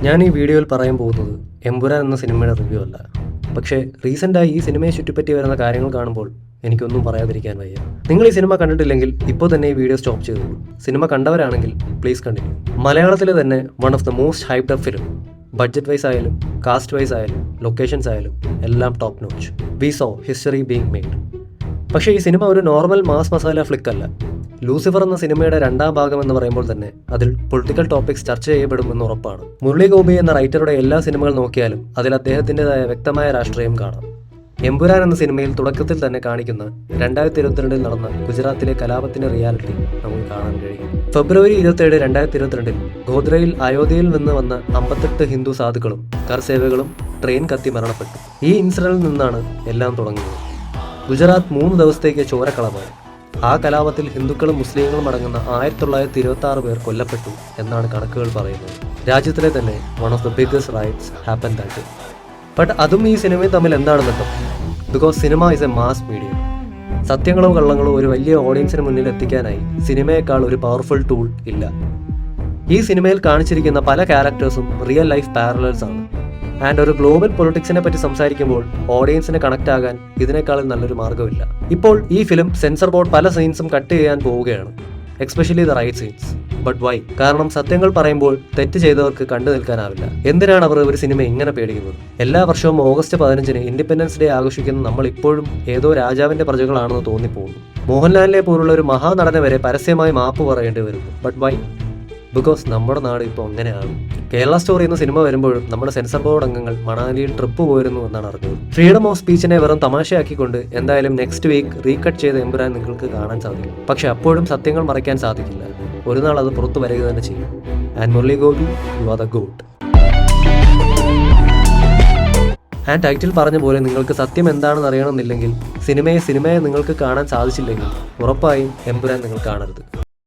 ഞാൻ ഈ വീഡിയോയിൽ പറയാൻ പോകുന്നത് എമ്പുരാൻ എന്ന സിനിമയുടെ റിവ്യൂ അല്ല. പക്ഷേ റീസെൻ്റായി ഈ സിനിമയെ ചുറ്റിപ്പറ്റി വരുന്ന കാര്യങ്ങൾ കാണുമ്പോൾ എനിക്കൊന്നും പറയാതിരിക്കാൻ വയ്യ. നിങ്ങൾ ഈ സിനിമ കണ്ടിട്ടില്ലെങ്കിൽ ഇപ്പോൾ തന്നെ ഈ വീഡിയോ സ്റ്റോപ്പ് ചെയ്തോളൂ. സിനിമ കണ്ടവരാണെങ്കിൽ പ്ലീസ് കണ്ടിന്യൂ. മലയാളത്തിലെ തന്നെ one of the most hyped up film. Budget wise ആയാലും കാസ്റ്റ് വൈസ് ആയാലും ലൊക്കേഷൻസ് ആയാലും എല്ലാം top notch. We saw history being made. പക്ഷേ ഈ സിനിമ ഒരു നോർമൽ മാസ് മസാല ഫ്ലിക്ക് അല്ല. ലൂസിഫർ എന്ന സിനിമയുടെ രണ്ടാം ഭാഗം എന്ന് പറയുമ്പോൾ തന്നെ അതിൽ പൊളിറ്റിക്കൽ ടോപ്പിക്സ് ചർച്ച ചെയ്യപ്പെടുമെന്ന് ഉറപ്പാണ്. മുരളി ഗോപി എന്ന റൈറ്ററുടെ എല്ലാ സിനിമകൾ നോക്കിയാലും അതിൽ അദ്ദേഹത്തിൻ്റെതായ വ്യക്തമായ രാഷ്ട്രീയം കാണാം. എമ്പുരാൻ എന്ന സിനിമയിൽ തുടക്കത്തിൽ തന്നെ കാണിക്കുന്ന 2022 നടന്ന ഗുജറാത്തിലെ കലാപത്തിന്റെ റിയാലിറ്റി നമുക്ക് കാണാൻ കഴിയും. ഫെബ്രുവരി 27, 2022 ഗോദ്രയിൽ അയോധ്യയിൽ നിന്ന് വന്ന 58 ഹിന്ദു സാധുക്കളും കർസേവകളും ട്രെയിൻ കത്തി മരണപ്പെട്ടു. ഈ ഇൻസിഡന്റിൽ നിന്നാണ് എല്ലാം തുടങ്ങുന്നത്. ഗുജറാത്ത് 3 ദിവസത്തേക്ക് ചോരക്കളമായി. ആ കലാപത്തിൽ ഹിന്ദുക്കളും മുസ്ലിങ്ങളും അടങ്ങുന്ന 1926 പേർ കൊല്ലപ്പെട്ടു എന്നാണ് കണക്കുകൾ പറയുന്നത്. രാജ്യത്തിലെ തന്നെ one of the biggest riots happen that. But അതും ഈ സിനിമയും തമ്മിൽ എന്താണ് ബന്ധം? ബിക്കോസ് സിനിമ ഈസ് എ മാസ് മീഡിയ. സത്യങ്ങളോ കള്ളങ്ങളോ ഒരു വലിയ ഓഡിയൻസിന് മുന്നിൽ എത്തിക്കാനായി സിനിമയേക്കാൾ ഒരു പവർഫുൾ ടൂൾ ഇല്ല. ഈ സിനിമയിൽ കാണിച്ചിരിക്കുന്ന പല ക്യാരക്ടേഴ്സും റിയൽ ലൈഫ് പാരലൽസ് ആണ്. ആൻഡ് ഒരു ഗ്ലോബൽ പൊളിറ്റിക്സിനെ പറ്റി സംസാരിക്കുമ്പോൾ ഓഡിയൻസിനെ കണക്ട് ആകാൻ ഇതിനേക്കാളും നല്ലൊരു മാർഗ്ഗമില്ല. ഇപ്പോൾ ഈ ഫിലിം സെൻസർ ബോർഡ് പല സീൻസും കട്ട് ചെയ്യാൻ പോവുകയാണ്, especially the right scenes. But why? കാരണം സത്യങ്ങൾ പറയുമ്പോൾ തെറ്റ് ചെയ്തവർക്ക് കണ്ടു നിൽക്കാനാവില്ല. എന്തിനാണ് അവർ ഒരു സിനിമ ഇങ്ങനെ പേടിക്കുന്നത്? എല്ലാ വർഷവും ഓഗസ്റ്റ് 15 ഇൻഡിപെൻഡൻസ് ഡേ ആഘോഷിക്കുന്ന നമ്മൾ ഇപ്പോഴും ഏതോ രാജാവിന്റെ പ്രജകളാണെന്ന് തോന്നിപ്പോകുന്നു. മോഹൻലാലിനെ പോലുള്ള ഒരു മഹാനടനെ വരെ പരസ്യമായി മാപ്പ് പറയേണ്ടി വരുന്നു. But why? ബിക്കോസ് നമ്മുടെ നാട് ഇപ്പോൾ അങ്ങനെയാണ്. കേരള സ്റ്റോറി എന്ന സിനിമ വരുമ്പോഴും നമ്മുടെ സെൻസർ ബോർഡ് അംഗങ്ങൾ മണാലിയിൽ ട്രിപ്പ് പോയിരുന്നു എന്നാണ് അറിഞ്ഞത്. ഫ്രീഡം ഓഫ് സ്പീച്ചിനെ വെറും തമാശയാക്കിക്കൊണ്ട് എന്തായാലും നെക്സ്റ്റ് വീക്ക് റീകട്ട് ചെയ്ത എമ്പുരാൻ നിങ്ങൾക്ക് കാണാൻ സാധിക്കും. പക്ഷെ അപ്പോഴും സത്യങ്ങൾ മറയ്ക്കാൻ സാധിക്കില്ല. ഒരു നാൾ അത് പുറത്തു വരിക തന്നെ ചെയ്യും. And Murali Gopi, you are the got. And title പറഞ്ഞ പോലെ നിങ്ങൾക്ക് സത്യം എന്താണെന്ന് അറിയണമെന്നില്ലെങ്കിൽ സിനിമയെ നിങ്ങൾക്ക് കാണാൻ സാധിച്ചില്ലെങ്കിൽ ഉറപ്പായും എമ്പുരാൻ നിങ്ങൾ കാണരുത്.